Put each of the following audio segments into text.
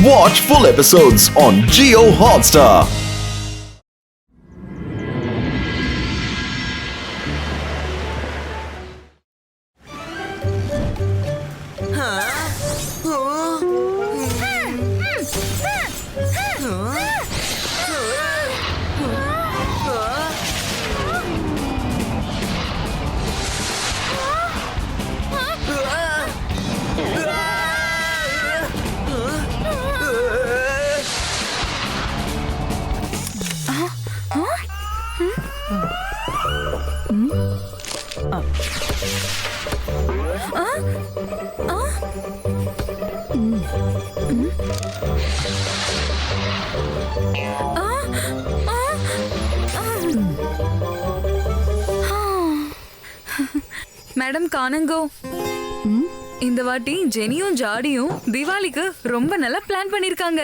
Watch full episodes on Jio Hotstar. Madam காணங்கோ, இந்த வாட்டி ஜெனியும் ஜாடியும் தீபாவளிக்கு ரொம்ப நல்ல பிளான் பண்ணிருக்காங்க.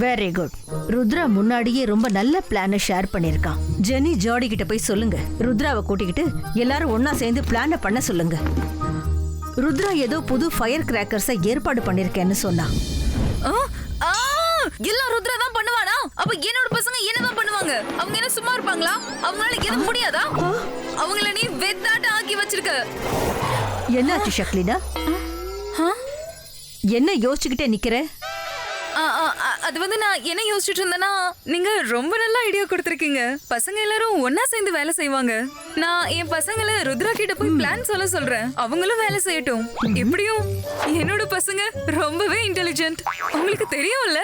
Very good. ருத்ரா முன்னாடியே ரொம்ப நல்ல பிளான ஷேர் பண்ணிருக்கான். ஜெனி ஜாடி கிட்ட போய் சொல்லுங்க, ருத்ராவை கூட்டிக்கிட்டு எல்லாரும் ஒன்னா சேர்ந்து பிளான பண்ண சொல்லுங்க. ருத்ரா ஏதோ புது ஃபயர் கிராக்கர்ஸை ஏற்பாடு பண்ணிருக்கேன்னு சொன்னா. எல்லாம் ருத்ரா தான் பண்ணுவானா? அப்ப என்னோட பசங்க என்னதான் பண்ணுவாங்க? அவங்க என்ன சும்மா இருப்பாங்களா? அவங்களால எதுவும் முடியாதா? அவங்கள நீ வெத்தாட்ட ஆக்கி வச்சிருக்க. என்னாச்சு ஷக்லினா? என்ன யோசிச்சுக்கிட்டே நிக்கிற? அது வந்து நான் என்ன யோசிச்சுட்டு இருந்தேன்னா, நீங்க ரொம்ப நல்ல ஐடியா கொடுத்திருக்கீங்க. பசங்க எல்லாரும் ஒன்னா சேர்ந்து வேலை செய்வாங்க. நான் என் பசங்களை ருத்ரா கிட்ட போய் பிளான் சொல்ல சொல்றேன். அவங்களும் வேலை செய்யட்டும். எப்படியும் என்னோட பசங்க ரொம்பவே இன்டெலிஜென்ட், உங்களுக்கு தெரியும்ல?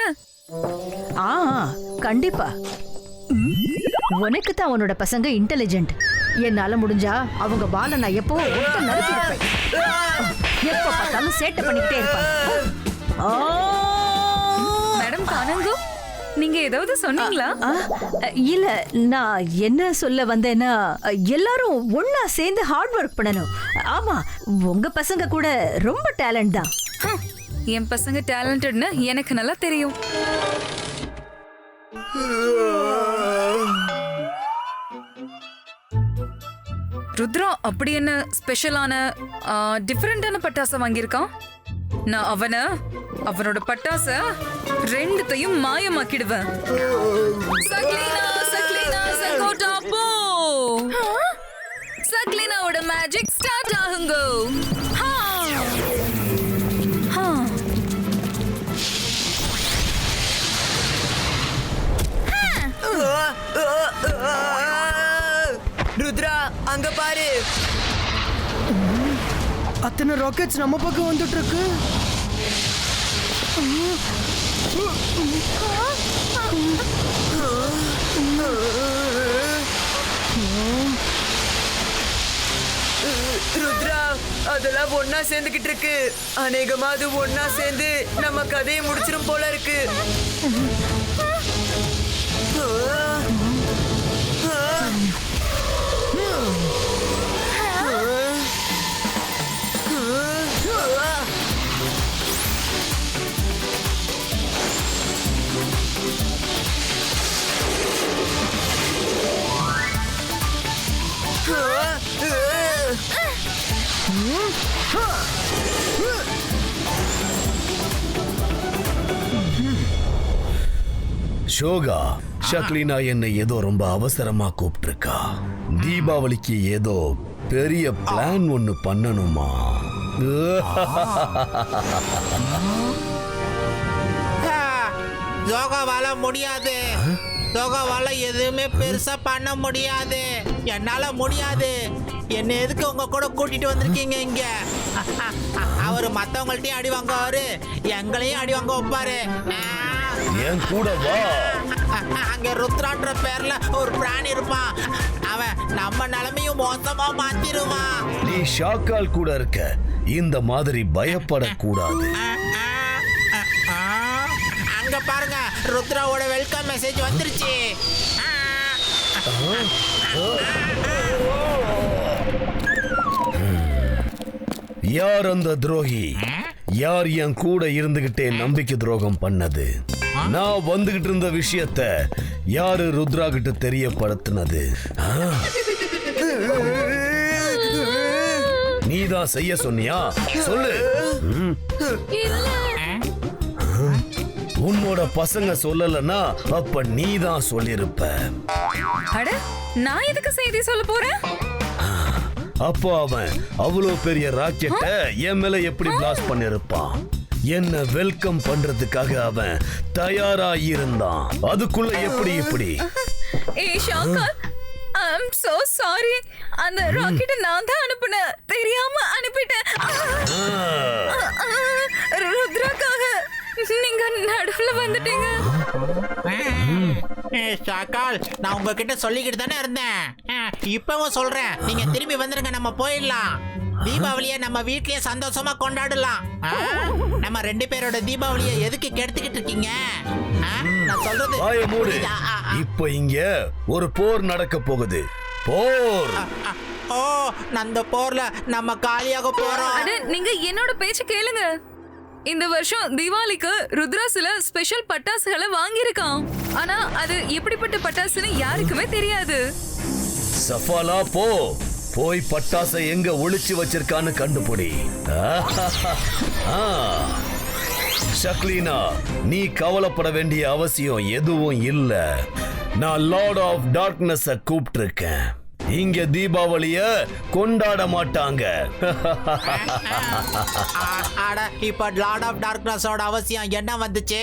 கண்டிப்பா. உனக்கு தான் உன்னோட பசங்க இன்டெலிஜென்ட். என்னால முடிஞ்சா அவங்க பால நான் எப்போ நறுக்கி இருப்பேன். எப்ப பார்த்தாலும் சேட்டை பண்ணிக்கிட்டே இருப்பாங்க. மேடம் காணங்கோ, நீங்க ஏதாவது சொன்னீங்களா? இல்ல, நான் என்ன சொல்ல வந்தேன்னா, எல்லாரும் ஒன்னா சேர்ந்து ஹார்ட் ஒர்க் பண்ணணும். ஆமா, உங்க பசங்க கூட ரொம்ப டேலண்ட் தான். என் பசங்க டேலண்டட்னு எனக்கு நல்லா தெரியும். ருத்ரா அப்படி என்ன ஸ்பெஷலான டிஃபரெண்டான பட்டாசை வாங்கியிருக்கான்? நான் அவனோட பட்டாச ரெண்டுத்தையும் மாயமாக்கிடுவேன். சக்லீனா, சக்லீனா, சகோட்டா போ. சக்லீனாவோட மேஜிக் ஸ்டார்ட் ஆகுங்க. ருத்ரா, அங்க பாரு. அத்தனை ராக்கெட்ஸ் நம்ம பக்கம் வந்துட்டு இருக்கு. ருத்ரா, அதெல்லாம் ஒன்னா சேர்ந்துகிட்டு இருக்கு. அநேகமா அது ஒன்னா சேர்ந்து நம்ம கதையை முடிச்சிரும் போல இருக்கு. ஷோகா, ஷக்லினா என்னை ஏதோ ரொம்ப அவசரமா கூப்பிட்டிருக்கா. தீபாவளிக்கு ஏதோ பெரிய பிளான் ஒன்னு பண்ணணுமா? யோகாவால முடியாது. யோகாவால எதுவுமே பெருசா பண்ண முடியாது. என்னால முடியாது. என்ன எதுக்கு உங்க கூட கூட்டிட்டு வந்திருக்கீங்க இங்க? அவரு மத்தவங்கள்ட்டையும் அடி வாங்குவாரு, எங்களையும் அடி வாங்க வைப்பாரு. என் கூட வா. அங்க ருத்ரான்ற பேர்ல ஒரு பிராணி இருப்பான். அவன் நம்ம நிலைமையும் மோசமா மாத்திருவான். நீ ஷாக்கால் கூட இருக்க. இந்த மாதிரி பயப்படக்கூடாது. அங்க பாருங்க, ருத்ராவோட வெல்கம் மெசேஜ் வந்துருச்சு. யார் அந்த துரோகி? யார் என் கூட இருந்துகிட்டே நம்பிக்கை துரோகம் பண்ணது? நான் வந்துகிட்டு இருந்த விஷயத்த யாரு ருத்ரா கிட்ட தெரியப்படுத்தினது? நீதான் செய்ய சொன்னியா? சொல்லு. உன்னோட பசங்க சொல்லலன்னா அப்ப நீ தான் சொல்லிருப்ப. அட நான் எதுக்கு செய்தி சொல்ல போறேன்? அப்போ அவன் அவ்வளவு பெரிய ராக்கெட்ட என் மேல எப்படி பிளாஸ்ட் பண்ணிருப்பான்? என்ன வெல்கம் பண்றதுக்காக அவன் தயாரா இருந்தான். அதுக்குள்ள எப்படி இப்படி? ஏய் ஷாக்கால், ஐ அம் சோ சாரி. அந்த ராக்கெட் நான் தான் அனுப்புனேன், தெரியாம அனுப்பிட்டேன். ருத்ராக்காக நீங்க நடுவுல வந்துட்டீங்க. ஷாக்கால், நான் உங்ககிட்ட சொல்லிக்கிட்டு தானே இருந்தேன். இப்பவும் சொல்றேன், நீங்க திரும்பி வந்துருங்க, நம்ம போயிடலாம். தீபாவளியை நம்ம வீட்லயே சந்தோஷமா கொண்டாடலாம். நம்ம 2 பேரோட தீபாவளியை எதுக்கு கெடுத்துக்கிட்டு இருக்கீங்க? நான் சொல்றது வாயை மூடு. இப்ப இங்க ஒரு போர் நடக்க போகுது. போர். ஓ, அந்த போர்ல நம்ம காலியாக போறோம். அட நீங்க என்னோட பேச்ச கேளுங்க. இந்த வருஷம் தீபாவளிக்கு ருத்ரா சில ஸ்பெஷல் பட்டாசுகளை வாங்கியிருக்கான். ஆனா அது எப்படிப்பட்ட பட்டாசுன்னு யாருக்குமே தெரியாது. சஃபாலா போ, போய் பட்டாசை எங்க ஒளிச்சு வச்சிருக்கான்னு கண்டுபிடி. ஷக்லீனா, நீ கவலைப்பட வேண்டிய அவசியம் எதுவும் இல்ல. நான் லார்ட் ஆஃப் டார்க்னஸ் கூப்பிட்டு இருக்கேன். இங்க தீபாவளிய கொண்டாட மாட்டாங்க. இப்ப லார்ட் ஆஃப் டார்க்னஸோட அவசியம் என்ன வந்துச்சு?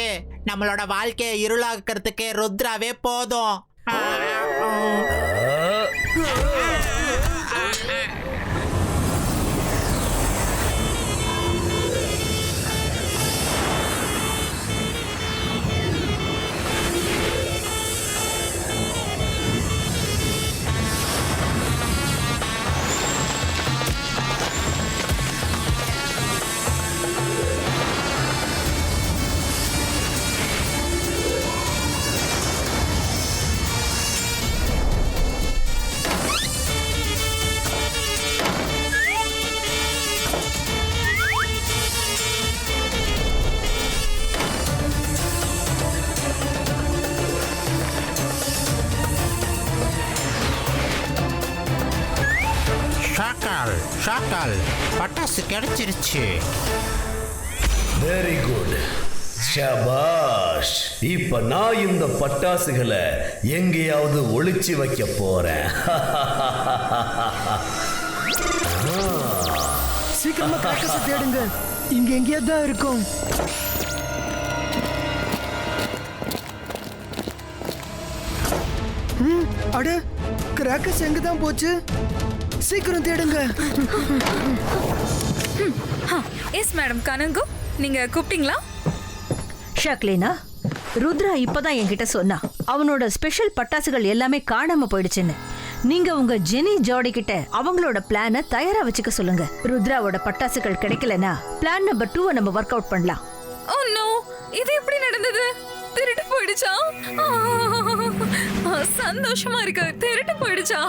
நம்மளோட வாழ்க்கையை இருளாக்குறதுக்கு ருத்ராவே போதும். ஷாக்கால், பட்டாசு கிடைச்சிருச்சு. வெரி குட், ஷபாஷ். இப்ப நான் இந்த பட்டாசுகளை எங்கேயாவது ஒளிச்சு வைக்க போறேன். சீக்கிரமா கிராக்கர்ஸை தேடுங்க, இங்க எங்கேயா தான் இருக்கும். அட கிராக்கர்ஸ் எங்க தான் போச்சு? சீக்கிரம் தேடுங்க. எஸ் மேடம் கனங்கு, நீங்க கூப்பிட்டீங்களா? ஷக்லீனா, ருத்ரா இப்பதான் என்கிட்ட சொன்னா அவனோட ஸ்பெஷல் பட்டாசுகள் எல்லாமே காணாம போயிடுச்சுன்னு. நீங்க உங்க ஜெனி ஜோடி கிட்ட அவங்களோட பிளான தயாரா வச்சுக்க சொல்லுங்க. ருத்ராவோட பட்டாசுகள் கிடைக்கலனா பிளான் நம்பர் 2 நம்ம ஒர்க் அவுட் பண்ணலாம். ஓ நோ, இது எப்படி நடந்தது? திருட்டு போயிடுச்சா? சந்தோஷமா இருக்கு. திருட்டு போயிடுச்சா?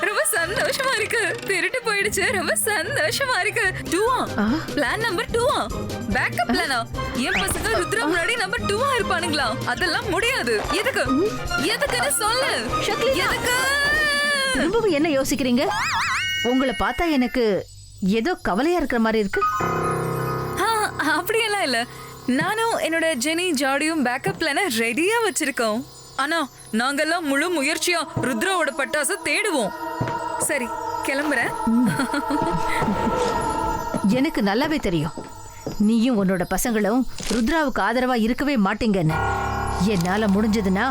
ரொம்ப சந்தோஷமா இருக்கு. திருட்டு போயிடுச்சு, ரொம்ப சந்தோஷமா இருக்கு. 2 பிளான் நம்பர் 2 பேக்கப் பிளானா? என் பசங்க ருத்ரா முன்னாடி நம்பர் 2 இருப்பானுங்களா? அதெல்லாம் முடியாது. எதுக்கு எதுக்குன்னு சொல்லு. எதுக்கு? திரும்பவும் என்ன யோசிக்கிறீங்க? உங்களை பார்த்தா எனக்கு ஏதோ கவலையா இருக்கிற மாதிரி இருக்கு. அப்படியெல்லாம் இல்ல. நானும் என்னோட ஜெனி ஜாடியும் பேக்கப் பிளான ரெடியா வச்சிருக்கோம். ஆனா நாங்கெல்லாம் முழு முயற்சியா ருத்ராவோட பட்டாசை தேடுவோம். சரி, கிளம்புறேன். எனக்கு நல்லாவே தெரியும் நீயும் உன்னோட பசங்களும் ருத்ராவுக்கு ஆதரவா இருக்கவே மாட்டீங்கன்னு. என்னால முடிஞ்சதுன்னா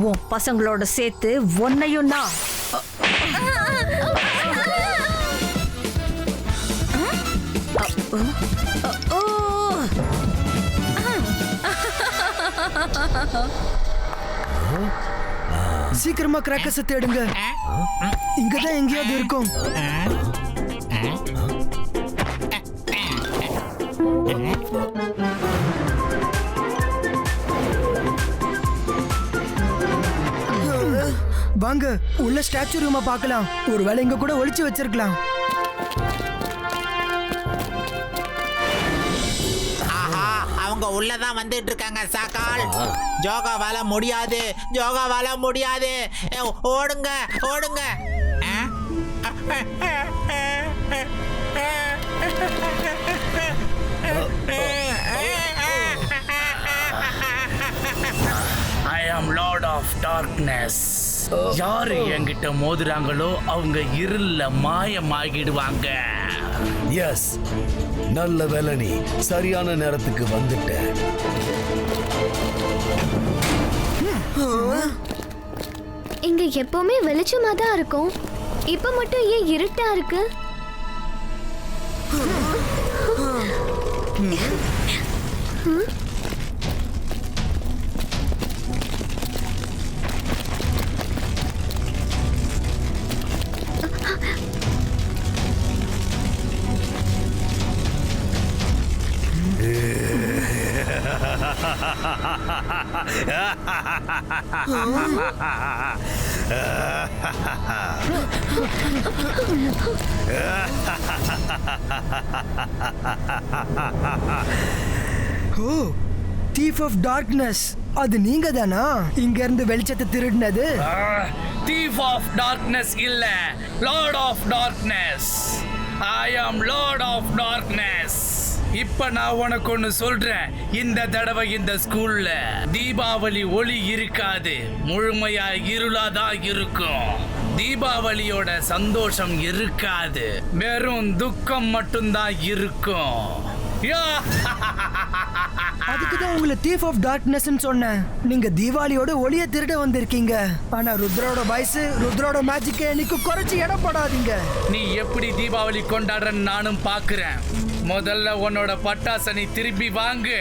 உன் பசங்களோட சேர்த்து உன்னையும் நான். சீக்கிரமா கிராக்கர்ஸை தேடுங்க, இங்கதான் எங்கேயாவது இருக்கும். வாங்க உள்ள ஸ்டாச்சு ரூமை பார்க்கலாம். ஒருவேளை இங்க கூட ஒளிச்சு வச்சிருக்கலாம். அவங்க உள்ளதான் வந்துட்டு இருக்காங்க. சாக்கால், ஜோகாவால முடியாது, ஜோகாவால முடியாது. ஓடுங்க ஓடுங்க. Of darkness. யாரு என்கிட்ட மோதுறாங்களோ அவங்க இருள மாயமாகிடுவாங்க. எஸ், நல்ல வேலை, நீ சரியான நேரத்துக்கு வந்துட்ட. இங்க எப்பவுமே வெளிச்சமா தான் இருக்கும். இப்ப மட்டும் ஏன் இருட்டா இருக்கு? ஓ, தீஃப் ஆஃப் டார்க்னஸ், அது நீங்க தானா இங்க இருந்து வெளிச்சத்தை திருடினது? Thief of darkness இல்ல, Lord of darkness. I am Lord of darkness. இப்ப நான் உனக்கு ஒன்னு சொல்றேன். இந்த தடவை இந்த ஸ்கூல்ல தீபாவளி ஒளி இருக்காது, முழுமையா இருளாதான் இருக்கும். தீபாவளியோட சந்தோஷம் இருக்காது, வெறும் துக்கம் மட்டும்தான் இருக்கும். அதுக்குதான் உங்களை தீஃப் ஆஃப் டார்க்னஸ்னு சொன்னேன். நீங்க தீபாவளியோட ஒளிய திருட வந்திருக்கீங்க. ஆனா ருத்ரோட வயசு, ருத்ரோட மேஜிக்கை எனக்கு குறைச்சி இடம் போடாதீங்க. நீ எப்படி தீபாவளி கொண்டாடுறன்னு நானும் பாக்குறேன். முதல்ல உன்னோட பட்டாசை நீ திருப்பி வாங்கு.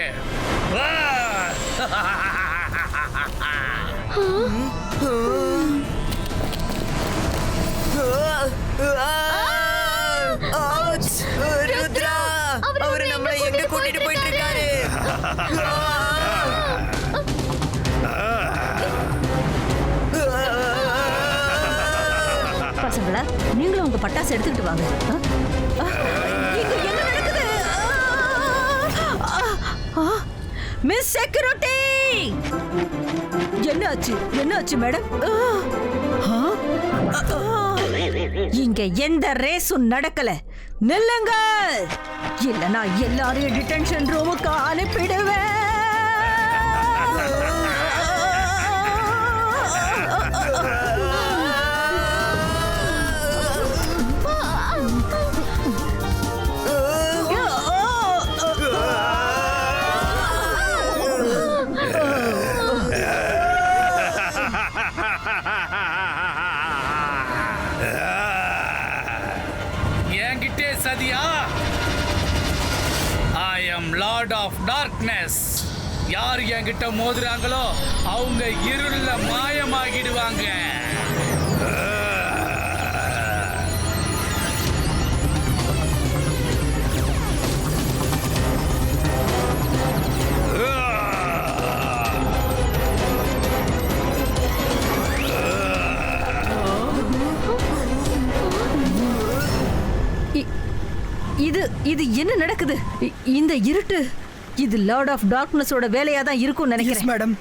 ருத்ரா, அவரு நம்மளை எங்க கூட்டிட்டு போயிட்டு இருக்காரு? பசங்களா, நீங்களும் உங்க பட்டாசு எடுத்துக்கிட்டு வாங்க. இங்க என்ன நடக்குது? மிஸ் செக்யூரிட்டி, என்னாச்சு? என்னாச்சு மேடம்? இங்க எந்த ரேஸும் நடக்கல. நில்லுங்க, இல்லனா எல்லாரையும் டிடென்ஷன் ரூமுக்கு அனுப்பிடுவேன். சதியா? I am Lord of Darkness. யார் என்கிட்ட மோதுறாங்களோ அவங்க இருள மாயமாகிடுவாங்க. இது என்ன நடக்குது? இந்த இருட்டு, இது லார்ட் ஆஃப் டார்க்னஸோட வேலையா தான் இருக்கும்னு நினைக்கிறேன். மேடம்,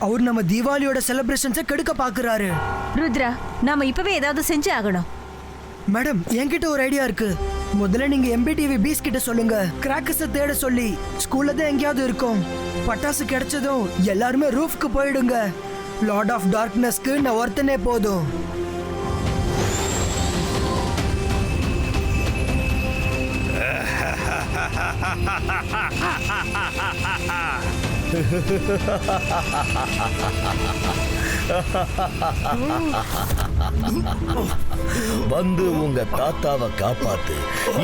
அவர் நம்ம தீபாவளியோட செலிப்ரேஷன்ஸை கெடுக்க பாக்குறாரு. ருத்ரா, நாம இப்பவே ஏதாவது செஞ்சே ஆகணும். மேடம், என்கிட்ட ஒரு ஐடியா இருக்கு. முதல்ல நீங்க எம்பிடிவி பீஸ் கிட்ட சொல்லுங்க, கிராக்கர்ஸை தேட சொல்லி. ஸ்கூல்ல தான் எங்கேயாவது இருக்கும். பட்டாசு கிடைச்சதும் எல்லாருமே ரூஃப்க்கு போயிடுங்க. லார்ட் ஆஃப் டார்க்னஸ்க்கு நான் ஒருத்தனே போதும். வந்து உங்க தாத்தாவை காப்பாத்து,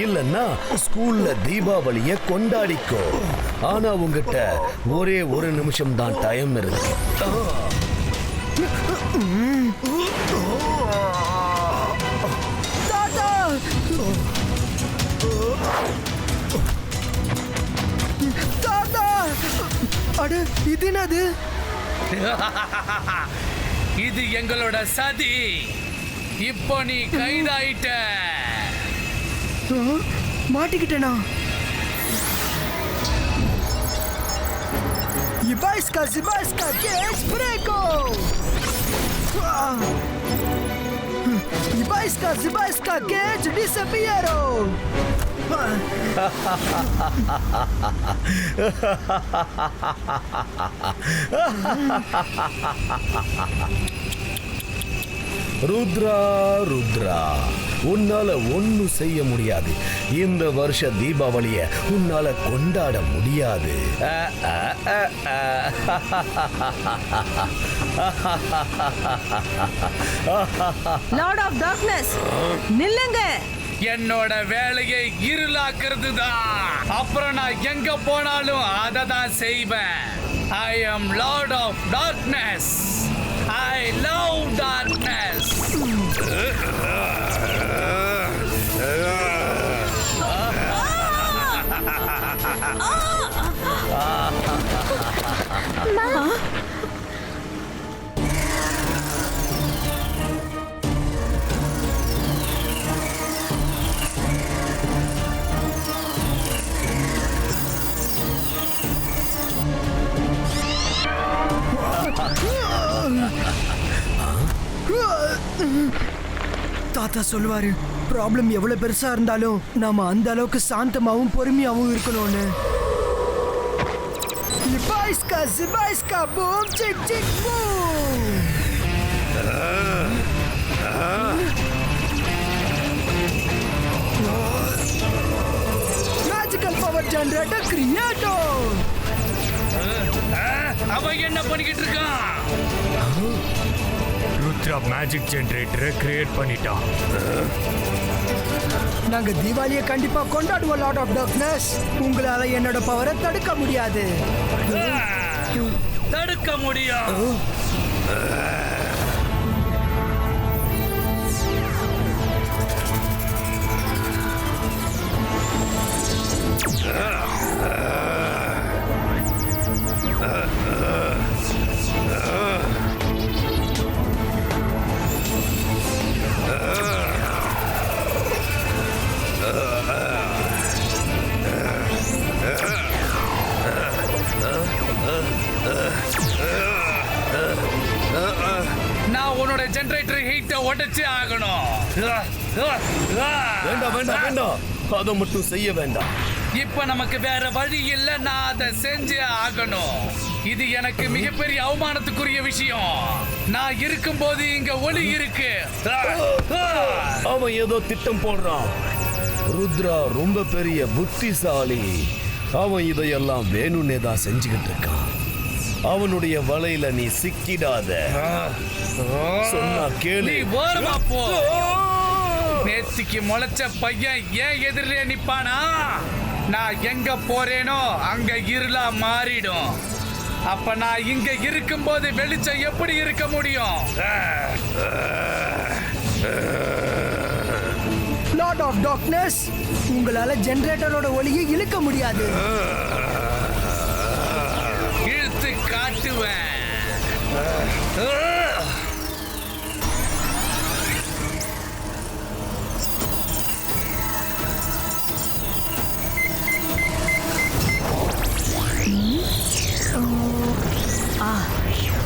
இல்லன்னா ஸ்கூல்ல தீபாவளிய கொண்டாடிக்கோ. ஆனா உங்ககிட்ட ஒரே ஒரு நிமிஷம் தான் டைம் இருக்கு. அட, இது என்னது? இது எங்களோட சதி. இப்போ நீ கைதாயிட்ட. மாட்டிக்கிட்டேனா? Zibajska, Cage Breako! Zibajska, Cage Disappearo! Rudra Rudra, உன்னால ஒன்னும் செய்ய முடியாது. இந்த வருஷ தீபாவளிய உன்னால கொண்டாட முடியாது. லார்ட் ஆஃப் டார்க்னஸ், நில்லுங்க. என்னோட வேலையை இருளாக்குறது தான். அப்புறம் நான் எங்க போனாலும் அதை தான் செய்வேன். I am lord of darkness. I love darkness. தாத்தா சொல்லுவாரு, ப்ராப்ளம் எவ்வளவு பெருசா இருந்தாலும் நாம அந்த அளவுக்கு சாந்தமாவும் பொறுமையாவும் இருக்கணும்னு. லிபாய்ஸ்கா ஜிபாய்ஸ்கா பூம் சிக் சிக் பூம். மேஜிக்கல் பவர் ஜெனரேட்டர் கிரியேட்டோ. அவன் என்ன பண்ணிக்கிட்டு இருக்கான்? ருத்ரா மேஜிக் ஜெனரேட்டரை கிரியேட் பண்ணிட்டான். நாங்க தீபாவளியை கண்டிப்பா கொண்டாடுவோம் லார்ட் ஆஃப் டார்க்னஸ். உங்களால என்னோட பவரை தடுக்க முடியாது. தடுக்க முடியும். நான் உன்னோட ஜெனரேட்டர் ஹீட்டை உடைச்சு ஆகணும். வேண்டாம் வேண்டாம் வேண்டாம், அதை மட்டும் செய்ய வேண்டாம். இப்ப நமக்கு வேற வழி இல்ல, நான் அதை செஞ்சே ஆகணும். இது எனக்கு மிகப்பெரிய அவமானத்துக்குரிய விஷயம். நான் இருக்கும்போது இங்க ஒளி இருக்கு. அவன் ஏதோ திட்டம் போடுறான். ருத்ரா ரொம்ப பெரிய புத்திசாலி. அவன் இதையெல்லாம் வேணும்னே தான் செஞ்சுக்கிட்டு இருக்கான். அவனுடைய வலையில நீ சிக்கிடாத. சொன்னா கேளு. நீ ஓரமா போ. நேத்திக்கு முளைச்ச பையன் ஏன் எதிரிலே நிப்பானா? நான் எங்க போறேனோ அங்க இருளா மாறிடும். அப்ப நான் இங்க இருக்கும்போது வெளிச்சம் எப்படி இருக்க முடியும்? லார்ட் ஆஃப் டார்க்னஸ், உங்களால ஜெனரேட்டரோட ஒளியை இழுக்க முடியாது. இழுத்து காட்டுவேன்.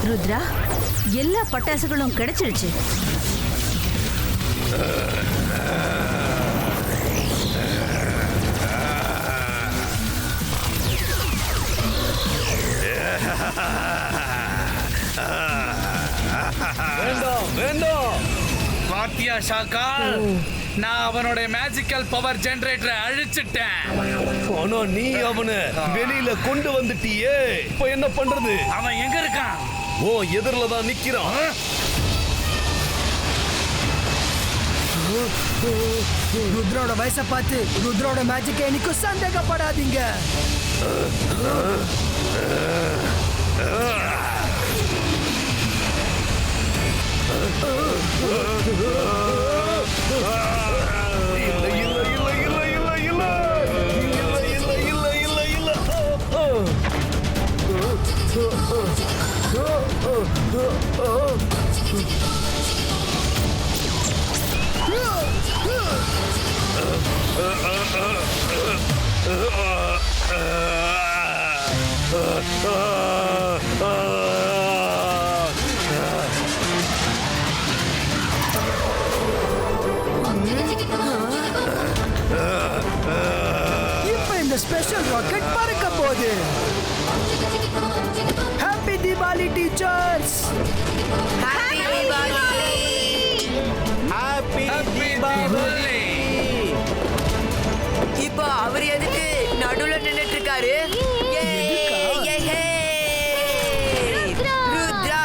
ருத்ரா, எல்லா பட்டாசுகளும் கிடைச்சிருச்சு. வேண்டாம் வேண்டாம். பாத்தியா ஷாக்கா, நான் அவனோட மேஜிக்கல் பவர் ஜெனரேட்டரை அழிச்சிட்டேன். ஆனா நீ அவனை வெளியில கொண்டு வந்துட்டியே. இப்ப என்ன பண்றது? அவன் எங்க இருக்கான்? ஓ, எதிரில தான் நிக்கிறான். ருத்ரோட வயசை பார்த்து ருத்ரோட மேஜிக்கை என்னைக்கும் சந்தேகப்படாதீங்க. இல்ல இல்ல இல்ல இல்ல இல்ல இல்ல இல்ல இல்ல இல்ல இல்ல இல்ல தீபாவளி டீச்சர்ஸ். ஹாப்பி தீபாவளி. இப்போ அவர் எதுக்கு நடுவுல நின்னுட்டு இருக்காரு? Rudra.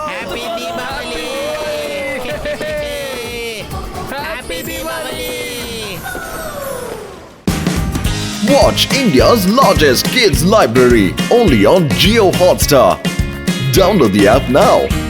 Happy Deepavali. Happy Deepavali. Watch India's largest kids library only on Jio Hotstar. Download the app now.